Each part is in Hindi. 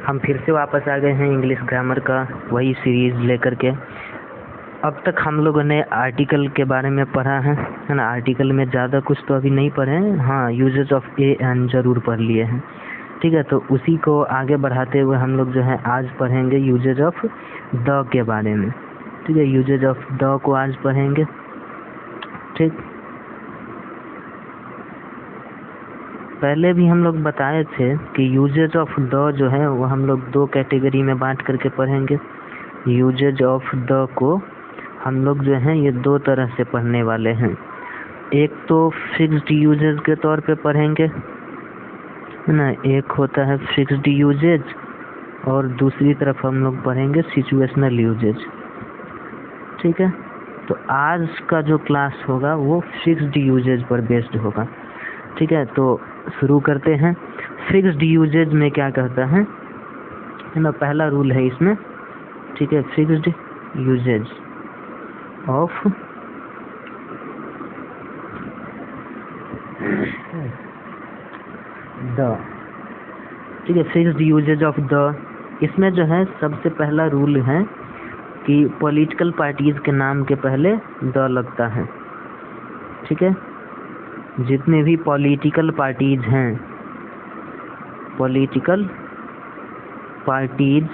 हम फिर से वापस आ गए हैं इंग्लिश ग्रामर का वही सीरीज़ लेकर के। अब तक हम लोगों ने आर्टिकल के बारे में पढ़ा है ना। आर्टिकल में ज़्यादा कुछ तो अभी नहीं पढ़े हैं, हाँ यूजेज ऑफ ए एन ज़रूर पढ़ लिए हैं, ठीक है। तो उसी को आगे बढ़ाते हुए हम लोग जो है आज पढ़ेंगे यूजेज ऑफ द के बारे में, ठीक है। यूजेज ऑफ द को आज पढ़ेंगे, ठीक। पहले भी हम लोग बताए थे कि यूजेज ऑफ द जो है वो हम लोग दो कैटेगरी में बांट करके पढ़ेंगे। यूजेज ऑफ द को हम लोग जो है ये दो तरह से पढ़ने वाले हैं। एक तो फिक्स्ड यूजेज के तौर पे पढ़ेंगे, है ना, एक होता है फिक्स्ड यूजेज, और दूसरी तरफ हम लोग पढ़ेंगे सिचुएशनल यूजेज, ठीक है। तो आज का जो क्लास होगा वो फिक्स्ड यूजेज पर बेस्ड होगा, ठीक है। तो शुरू करते हैं। फिक्स्ड यूजेज में क्या कहता है ना, पहला रूल है इसमें, ठीक है। फिक्स्ड यूजेज ऑफ द, ठीक है। फिक्स्ड यूजेज ऑफ द, इसमें जो है सबसे पहला रूल है कि पॉलिटिकल पार्टीज के नाम के पहले द लगता है, ठीक है। जितने भी पॉलिटिकल पार्टीज हैं, पॉलिटिकल पार्टीज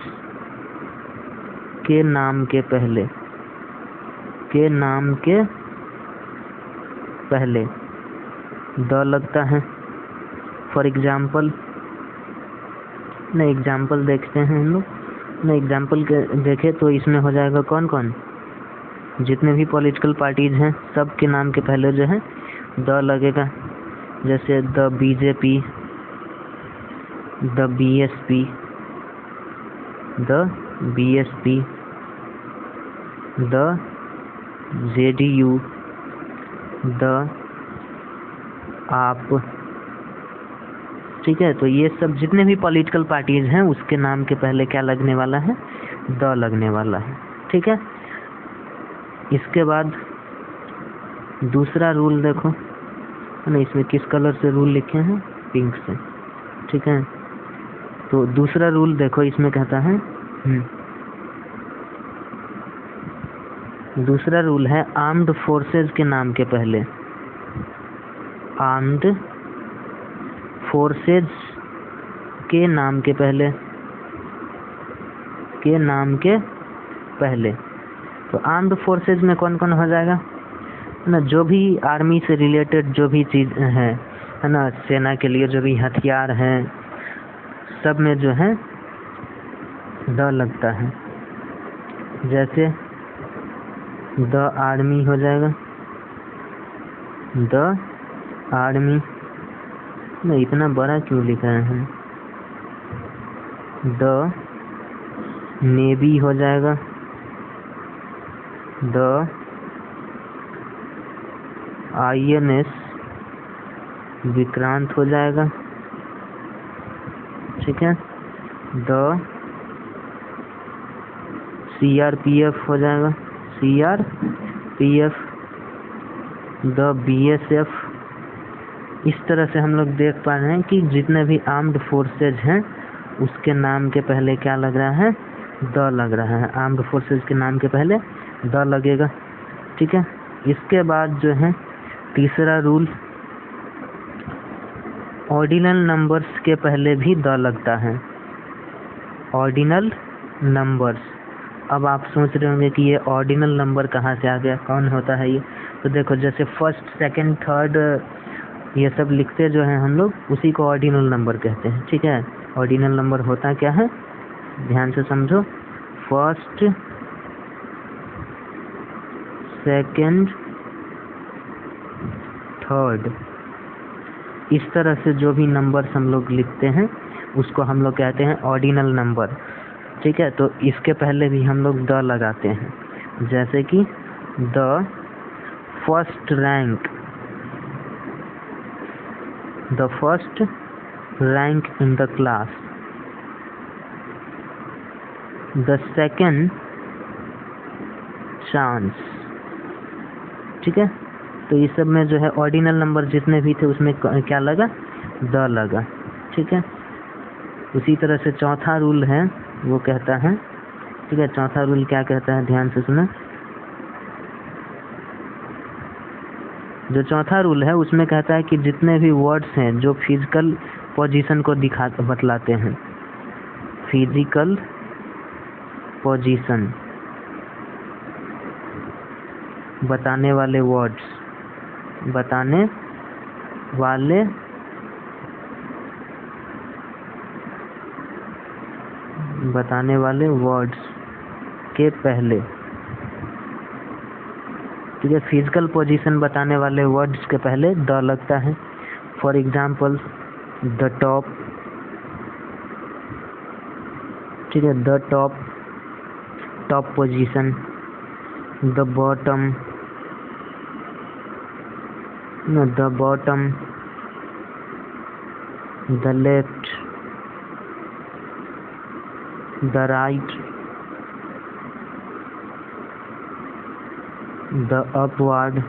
के नाम के पहले द लगता है। फॉर एग्जाम्पल ना, एग्जाम्पल देखते हैं हम लोग ना। एग्जाम्पल देखें तो इसमें हो जाएगा कौन कौन, जितने भी पॉलिटिकल पार्टीज हैं सब के नाम के पहले जो है द लगेगा। जैसे the BJP, the BSP, the JDU, the आप, ठीक है। तो ये सब जितने भी पॉलिटिकल पार्टीज हैं उसके नाम के पहले क्या लगने वाला है, द लगने वाला है, ठीक है। इसके बाद दूसरा रूल देखो ना, इसमें किस कलर से रूल लिखे हैं, पिंक से, ठीक है। तो दूसरा रूल देखो इसमें कहता है, दूसरा रूल है आर्म्ड फोर्सेस के नाम के पहले, आर्म्ड फोर्सेस के नाम के पहले तो आर्म्ड फोर्सेस में कौन कौन हो जाएगा ना, जो भी आर्मी से रिलेटेड जो भी चीज़ है ना, सेना के लिए जो भी हथियार हैं सब में जो है द लगता है। जैसे द आर्मी हो जाएगा, द आर्मी ना, इतना बड़ा क्यों लिख रहे हैं, द नेवी हो जाएगा, द INS विक्रांत हो जाएगा, ठीक है। द CRPF हो जाएगा, CRPF, द BSF। इस तरह से हम लोग देख पा रहे हैं कि जितने भी आर्म्ड फोर्सेज हैं उसके नाम के पहले क्या लग रहा है, द लग रहा है। आर्म्ड फोर्सेज के नाम के पहले द लगेगा, ठीक है। इसके बाद जो है तीसरा रूल, ऑर्डिनल नंबर्स के पहले भी द लगता है। ऑर्डिनल नंबर्स, अब आप सोच रहे होंगे कि ये ऑर्डिनल नंबर कहाँ से आ गया, कौन होता है ये। तो देखो जैसे फर्स्ट, सेकंड, थर्ड ये सब लिखते जो हैं हम लोग, उसी को ऑर्डिनल नंबर कहते हैं, ठीक है। ऑर्डिनल नंबर होता क्या है, ध्यान से समझो। फर्स्ट, सेकंड, थर्ड, इस तरह से जो भी नंबर्स हम लोग लिखते हैं उसको हम लोग कहते हैं ऑर्डिनल नंबर, ठीक है। तो इसके पहले भी हम लोग द लगाते हैं। जैसे कि the first rank, the first rank in the class, the second chance, ठीक है। तो इस सब में जो है ऑर्डिनल नंबर जितने भी थे उसमें क्या लगा, द लगा, ठीक है। उसी तरह से चौथा रूल है, वो कहता है, ठीक है, चौथा रूल क्या कहता है, ध्यान से सुनो। जो चौथा रूल है उसमें कहता है कि जितने भी वर्ड्स हैं जो फिजिकल पोजीशन को बतलाते हैं, फिजिकल पोजीशन बताने वाले वर्ड्स, बताने वाले वर्ड्स के पहले, ठीक है, फिजिकल पोजीशन बताने वाले वर्ड्स के पहले द लगता है। फॉर एग्जाम्पल द टॉप, ठीक है, the top, top position, the bottom, the bottom, the left, the right, the upward,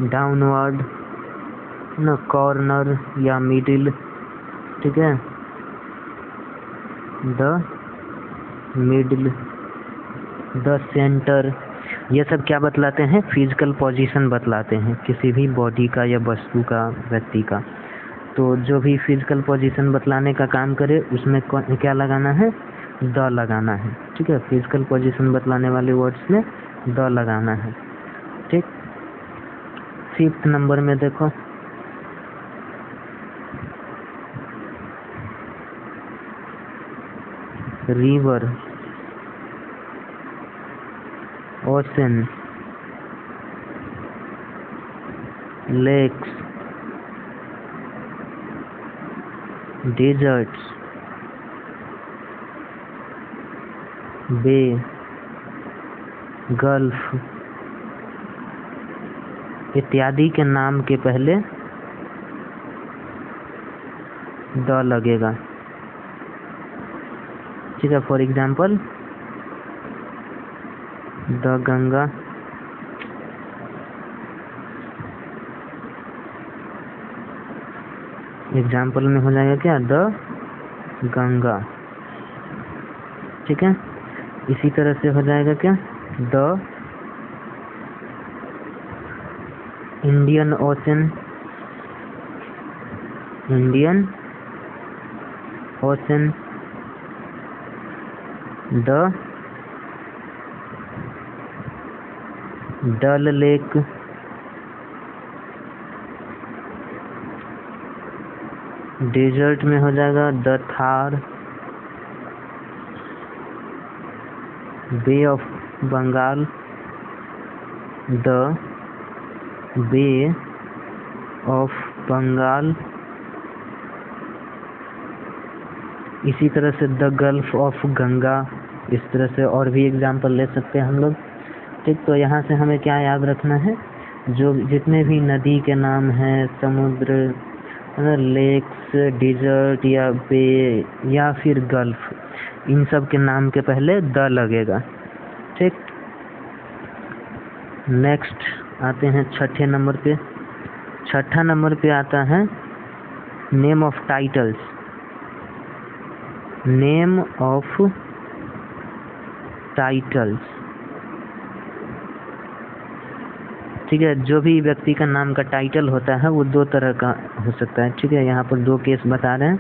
downward, न कॉर्नर या मिडिल, ठीक है, द मिडिल, द सेंटर। ये सब क्या बतलाते हैं, फिजिकल पोजीशन बतलाते हैं किसी भी बॉडी का या वस्तु का, व्यक्ति का। तो जो भी फिजिकल पोजीशन बतलाने का काम करे उसमें क्या लगाना है, द लगाना है, ठीक है, फिजिकल पोजीशन बतलाने वाले वर्ड्स में द लगाना है, ठीक। 5th नंबर में देखो, रिवर, ओशन, लेक्स, डेजर्ट्स, बे, गल्फ इत्यादि के नाम के पहले द लगेगा, ठीक है। For example the Ganga, example में हो जाएगा क्या, द गंगा, ठीक है। इसी तरह से हो जाएगा क्या, the Indian Ocean, Indian Ocean, the Dal lake, desert में हो जाएगा the Thar, bay of Bengal, the bay of Bengal. इसी तरह से द गल्फ ऑफ गंगा, इस तरह से और भी एग्जाम्पल ले सकते हैं हम लोग, ठीक। तो यहाँ से हमें क्या याद रखना है, जो जितने भी नदी के नाम हैं, समुद्र, लेक्स, डिजर्ट या बे या फिर गल्फ, इन सब के नाम के पहले द लगेगा, ठीक। नेक्स्ट आते हैं 6ठे नंबर पे। 6ठा नंबर पे आता है name of titles, name of titles, ठीक है। जो भी व्यक्ति का नाम का टाइटल होता है वो 2 तरह का हो सकता है, ठीक है। यहाँ पर 2 केस बता रहे हैं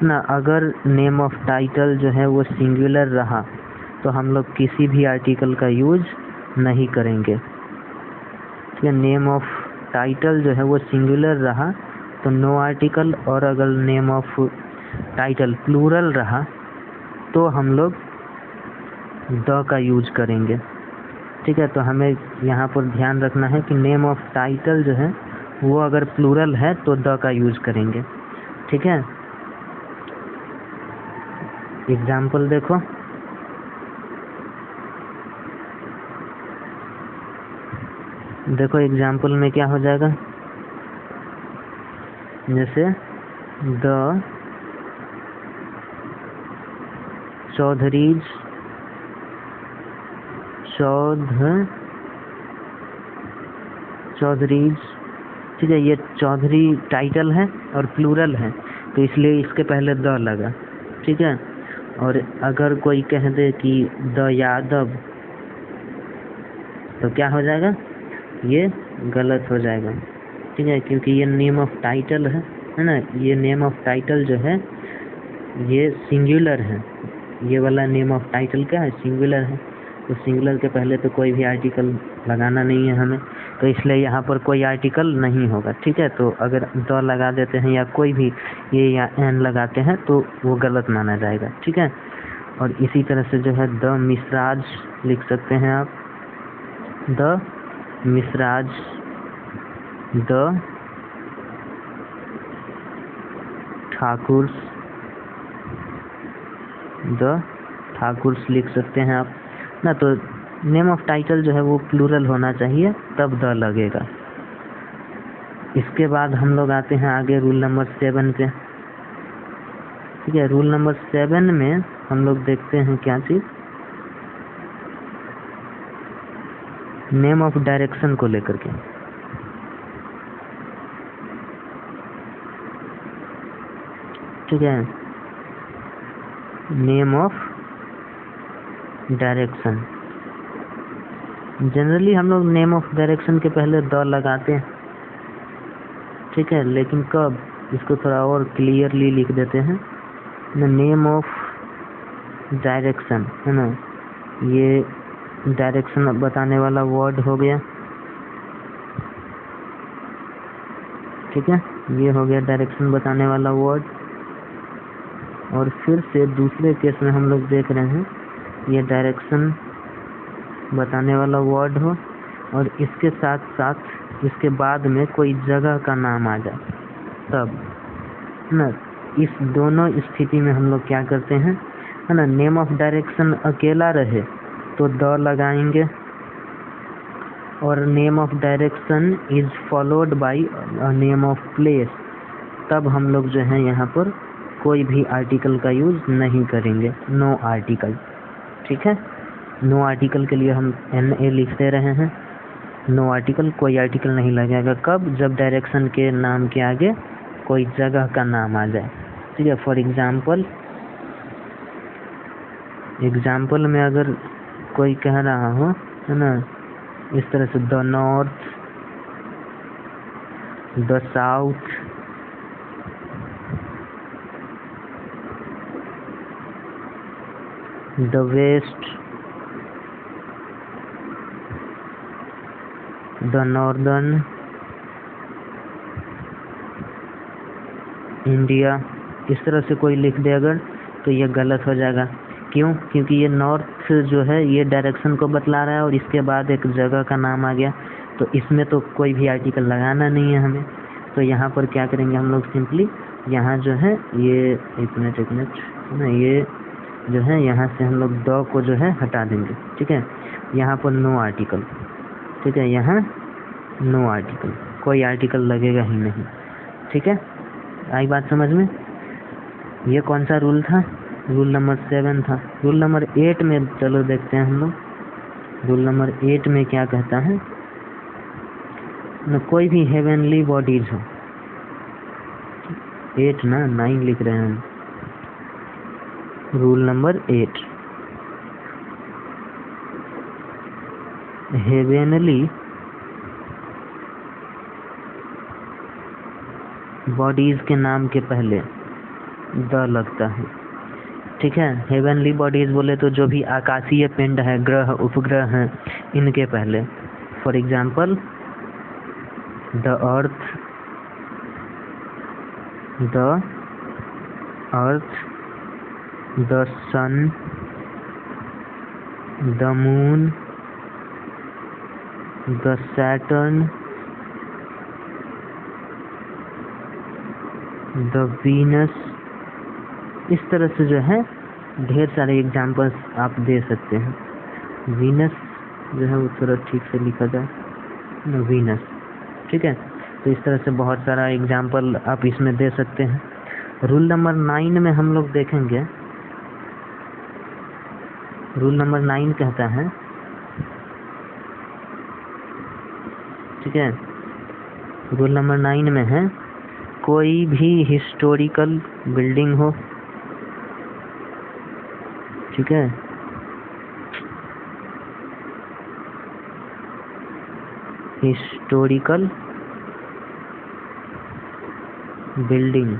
ना। अगर नेम ऑफ टाइटल जो है वो सिंगुलर रहा तो हम लोग किसी भी आर्टिकल का यूज नहीं करेंगे, ठीक है। नेम ऑफ टाइटल जो है वो सिंगुलर रहा तो नो आर्टिकल, और अगर नेम ऑफ टाइटल प्लूरल रहा तो हम लोग द का यूज करेंगे, ठीक है। तो हमें यहाँ पर ध्यान रखना है कि नेम ऑफ टाइटल जो है वो अगर प्लूरल है तो द का यूज करेंगे, ठीक है। एग्जाम्पल देखो, देखो एग्जाम्पल में क्या हो जाएगा, जैसे द चौधरीज, चौधरीज ठीक है, ये चौधरी टाइटल है और प्लूरल है, तो इसलिए इसके पहले द लगा। ठीक है, और अगर कोई कह दे कि द यादव, तो क्या हो जाएगा, ये गलत हो जाएगा। ठीक है, क्योंकि ये नेम ऑफ टाइटल है ना, ये नेम ऑफ टाइटल जो है ये सिंगुलर है, ये वाला नेम ऑफ टाइटल क्या है, सिंगुलर है, तो सिंगुलर के पहले तो कोई भी आर्टिकल लगाना नहीं है हमें, तो इसलिए यहाँ पर कोई आर्टिकल नहीं होगा। ठीक है, तो अगर द लगा देते हैं या कोई भी ये या एन लगाते हैं तो वो गलत माना जाएगा। ठीक है, और इसी तरह से जो है द मिसराज लिख सकते हैं आप, the मिसराज, the Thakur, the Thakur's लिख सकते हैं आप ना। तो नेम ऑफ टाइटल जो है वो प्लूरल होना चाहिए, तब द लगेगा। इसके बाद हम लोग आते हैं आगे रूल नंबर 7 पे। ठीक है, रूल नंबर 7 में हम लोग देखते हैं क्या चीज, नेम ऑफ डायरेक्शन को लेकर के। ठीक है, नेम ऑफ डायरेक्शन, जनरली हम लोग नेम ऑफ डायरेक्शन के पहले द लगाते हैं। ठीक है, लेकिन कब, इसको थोड़ा और क्लियरली लिख देते हैं, नेम ऑफ डायरेक्शन है ना, ये डायरेक्शन बताने वाला वर्ड हो गया। ठीक है, ये हो गया डायरेक्शन बताने वाला वर्ड। और फिर से दूसरे केस में हम लोग देख रहे हैं ये डायरेक्शन बताने वाला वर्ड हो और इसके साथ साथ इसके बाद में कोई जगह का नाम आ जाए, तब ना, इस दोनों स्थिति में हम लोग क्या करते हैं, है ना, नेम ऑफ डायरेक्शन अकेला रहे तो द लगाएंगे, और name of direction is followed by name of place, तब हम लोग जो है यहाँ पर कोई भी आर्टिकल का यूज नहीं करेंगे, नो आर्टिकल। ठीक है, नो आर्टिकल के लिए हम NA लिख दे रहे हैं, नो आर्टिकल, कोई आर्टिकल नहीं लगेगा। कब, जब डायरेक्शन के नाम के आगे कोई जगह का नाम आ जाए। ठीक है, फॉर एग्जाम्पल में अगर कोई कह रहा हो, है ना, इस तरह से the north, the south, the west, the northern India, इस तरह से कोई लिख दे अगर, तो ये गलत हो जाएगा। क्यों, क्योंकि ये नॉर्थ जो है ये डायरेक्शन को बतला रहा है और इसके बाद एक जगह का नाम आ गया, तो इसमें तो कोई भी आर्टिकल लगाना नहीं है हमें। तो यहाँ पर क्या करेंगे हम लोग, सिंपली यहाँ जो है ये एक मिनट है ना, ये जो है यहाँ से हम लोग द को जो है हटा देंगे। ठीक है, यहाँ पर नो आर्टिकल। ठीक है, यहाँ नो आर्टिकल, कोई आर्टिकल लगेगा ही नहीं। ठीक है, आई बात समझ में। ये कौन सा रूल था, रूल नंबर 7 था। रूल नंबर 8 में चलो देखते हैं हम लोग, रूल नंबर 8 में क्या कहता है, न कोई भी हेवनली बॉडीज हो, 8 ना 9 लिख रहे हैं हम, रूल नंबर 8, हेवनली बॉडीज के नाम के पहले द लगता है। ठीक है, हेवनली बॉडीज बोले तो जो भी आकाशीय पिंड है, ग्रह उपग्रह हैं, इनके पहले, for example the earth, the sun, the moon, the Saturn, the Venus, इस तरह से जो है ढेर सारे एग्जाम्पल्स आप दे सकते हैं। वीनस जो है वो थोड़ा ठीक से लिखा जाए, वीनस। ठीक है, तो इस तरह से बहुत सारा एग्जाम्पल आप इसमें दे सकते हैं। रूल नंबर 9 में हम लोग देखेंगे, रूल नंबर 9 कहता है, ठीक है, रूल नंबर 9 में है, कोई भी हिस्टोरिकल बिल्डिंग हो, ठीक है, historical building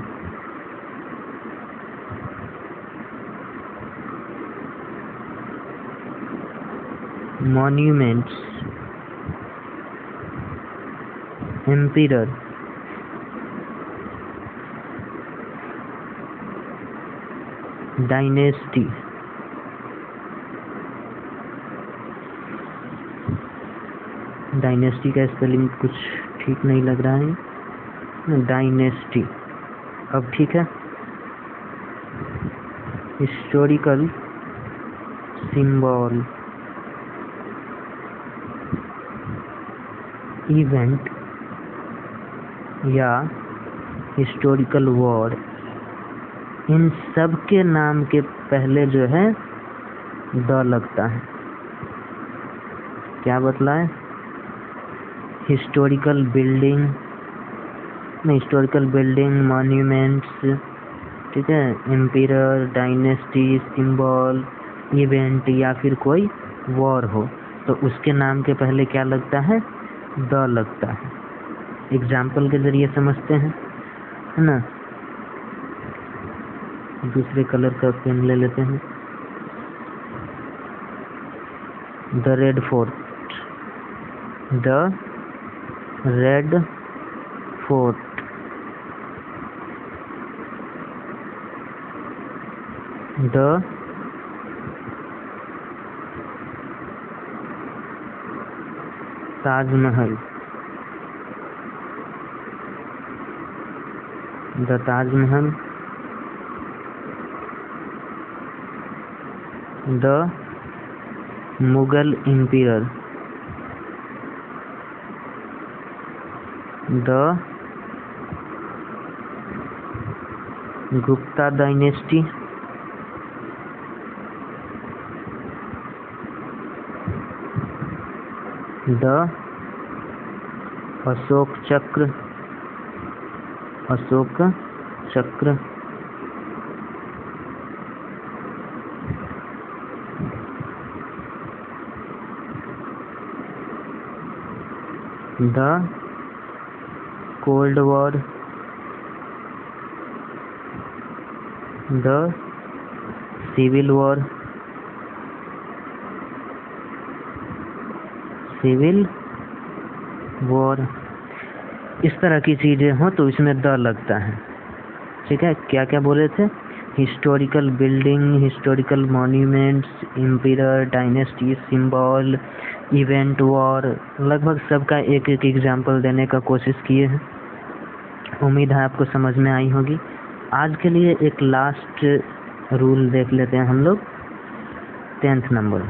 monuments, emperor, dynasty, dynasty का स्पेलिंग कुछ ठीक नहीं लग रहा है, डायनेस्टी, अब ठीक है, हिस्टोरिकल सिंबल, इवेंट या हिस्टोरिकल वर्ड, इन सब के नाम के पहले जो है द लगता है। क्या बतलाए? हिस्टोरिकल बिल्डिंग, मॉन्यूमेंट्स, ठीक है, एम्पिरर, डायनेस्टी, सिंबल, इवेंट या फिर कोई वॉर हो तो उसके नाम के पहले क्या लगता है? द लगता है। एग्जाम्पल के जरिए समझते हैं, है ना। दूसरे कलर का पेन ले लेते हैं। The Red Fort, the Red Fort, the Taj Mahal, the Taj Mahal, the Mughal empire, the Gupta dynasty, the Ashoka Chakra, Ashoka Chakra, the Cold War, the civil war, civil war, इस तरह की चीजें हो तो इसमें द लगता है। ठीक है, क्या क्या बोले थे? Historical building, historical monuments, emperor, dynasty, symbol, event, war, लगभग सबका एक एक एग्जाम्पल देने का कोशिश किए हैं। उम्मीद है आपको समझ में आई होगी। आज के लिए एक लास्ट रूल देख लेते हैं हम लोग, 10th number.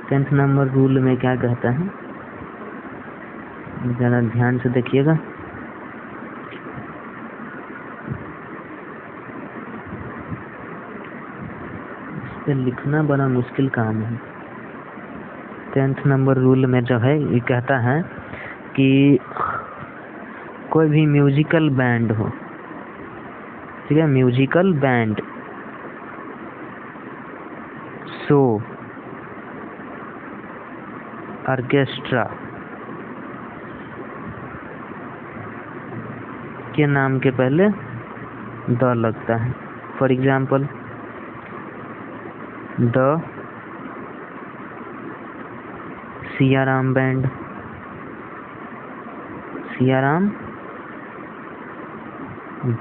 10th number rule में क्या कहता है, जरा ध्यान से देखिएगा। इस पे लिखना बड़ा मुश्किल काम है। 10th नंबर रूल में जो है ये कहता है कि कोई भी म्यूजिकल बैंड हो, ठीक है, म्यूजिकल बैंड, शो, ऑर्केस्ट्रा के नाम के पहले द लगता है। For example, the Siyaram band, Siyaram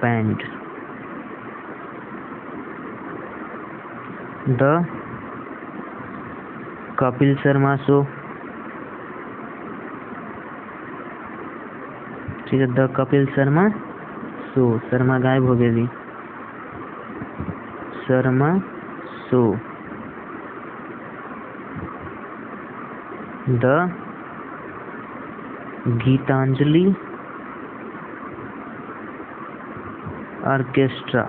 band, the Kapil Sharma show, ठीक है, द कपिल शर्मा शो, शर्मा गायब हो गई, Sharma show, the Gitanjali orchestra,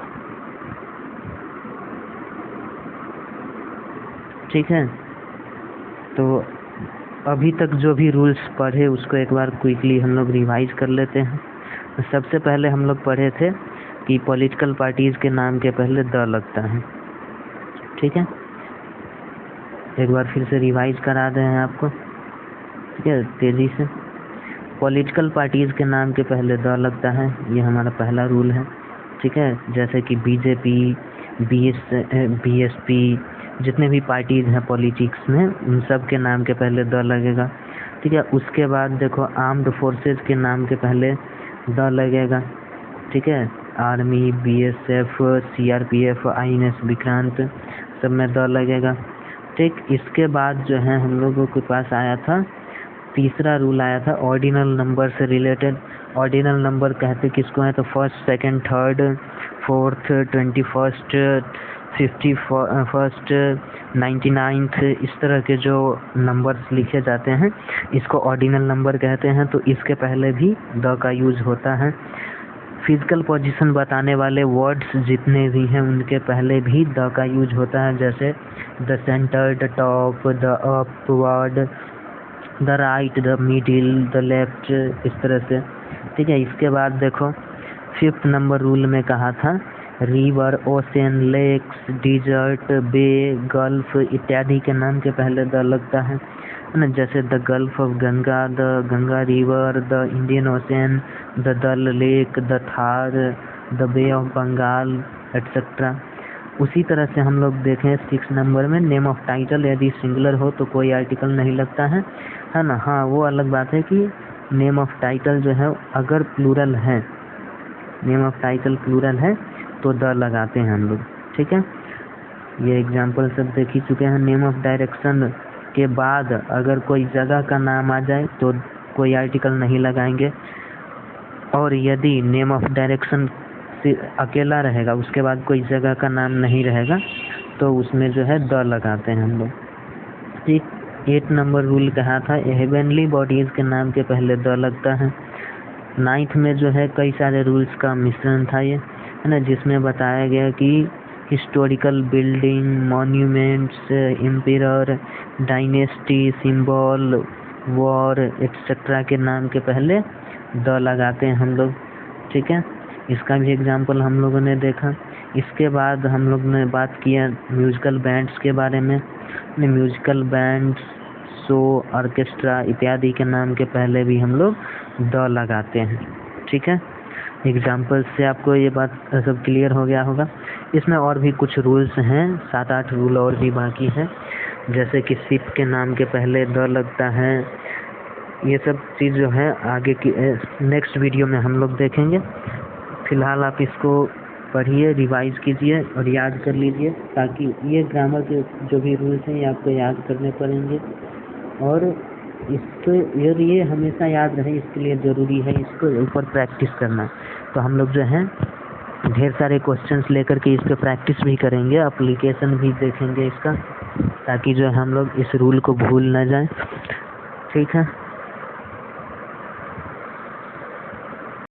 ठीक है। तो अभी तक जो भी रूल्स पढ़े उसको एक बार क्विकली हम लोग रिवाइज कर लेते हैं। सबसे पहले हम लोग पढ़े थे कि पॉलिटिकल पार्टीज़ के नाम के पहले द लगता है। ठीक है, एक बार फिर से रिवाइज करा रहे हैं आपको। ठीक है, तेज़ी से। पॉलिटिकल पार्टीज़ के नाम के पहले द लगता है, ये हमारा पहला रूल है। ठीक है, जैसे कि बीजेपी, बीएसपी, जितने भी पार्टीज़ हैं पॉलिटिक्स में, उन सब के नाम के पहले द लगेगा। ठीक है, उसके बाद देखो आर्म्ड फोर्सेस के नाम के पहले द लगेगा। ठीक है, army, BSF, CRPF, INS Vikrant, सब में द लगेगा। ठीक, इसके बाद जो है हम लोगों के पास आया था तीसरा रूल आया था ऑर्डिनल नंबर से रिलेटेड। ऑर्डिनल नंबर कहते किसको है, तो first, second, third, fourth, 21st, 51st, 99th, इस तरह के जो नंबर्स लिखे जाते हैं इसको ऑर्डिनल नंबर कहते हैं। तो इसके पहले भी द का यूज़ होता है। फिजिकल पोजीशन बताने वाले वर्ड्स जितने भी हैं उनके पहले भी द का यूज होता है, जैसे the centre, the top, the upward, the right, the middle, the left, इस तरह से। ठीक है, इसके बाद देखो 5th नंबर रूल में कहा था रिवर, ओशन, लेक्स, डिजर्ट, बे, गल्फ इत्यादि के नाम के पहले द लगता है ना, जैसे the gulf of Ganga, the Ganga river, the Indian Ocean, the Dal lake, the Thar, the bay of Bengal etcetera. उसी तरह से हम लोग देखें 6 नंबर में नेम ऑफ टाइटल, यदि सिंगुलर हो तो कोई आर्टिकल नहीं लगता है ना। हाँ, वो अलग बात है कि नेम ऑफ टाइटल जो है अगर प्लूरल है, नेम ऑफ टाइटल प्लूरल है तो द लगाते हैं हम लोग। ठीक है, ये एग्जाम्पल सब देख ही चुके हैं। नेम ऑफ डायरेक्शन के बाद अगर कोई जगह का नाम आ जाए तो कोई आर्टिकल नहीं लगाएंगे, और यदि नेम ऑफ डायरेक्शन से अकेला रहेगा उसके बाद कोई जगह का नाम नहीं रहेगा तो उसमें जो है द लगाते हैं हम लोग। ठीक, 8 नंबर रूल कहा था हेवनली बॉडीज़ के नाम के पहले द लगता है। 9th में जो है कई सारे रूल्स का मिश्रण था ये, है ना, जिसमें बताया गया कि historical building, monuments, ampere, dynasty, symbol, war etcetera के नाम के पहले द लगाते हैं हम लोग। ठीक है, इसका भी एग्जाम्पल हम लोगों ने देखा। इसके बाद हम लोग ने बात किया म्यूजिकल बैंड्स के बारे में। म्यूजिकल बैंड्स, शो, ऑर्केस्ट्रा इत्यादि के नाम के पहले भी हम लोग द लगाते हैं। ठीक है, एग्जाम्पल से आपको ये बात सब क्लियर हो गया होगा। इसमें और भी कुछ रूल्स हैं, 7-8 रूल और भी बाकी हैं, जैसे कि शिप के नाम के पहले द लगता है। ये सब चीज़ जो है आगे की नेक्स्ट वीडियो में हम लोग देखेंगे। फिलहाल आप इसको पढ़िए, रिवाइज कीजिए और याद कर लीजिए, ताकि ये ग्रामर के जो भी रूल्स हैं ये आपको याद करने पड़ेंगे, और इसको ये हमेशा याद रहे इसके लिए ज़रूरी है इसको ऊपर प्रैक्टिस करना। तो हम लोग जो है ढेर सारे क्वेश्चंस लेकर के इस पर प्रैक्टिस भी करेंगे, एप्लीकेशन भी देखेंगे इसका, ताकि जो है हम लोग इस रूल को भूल ना जाए। ठीक है।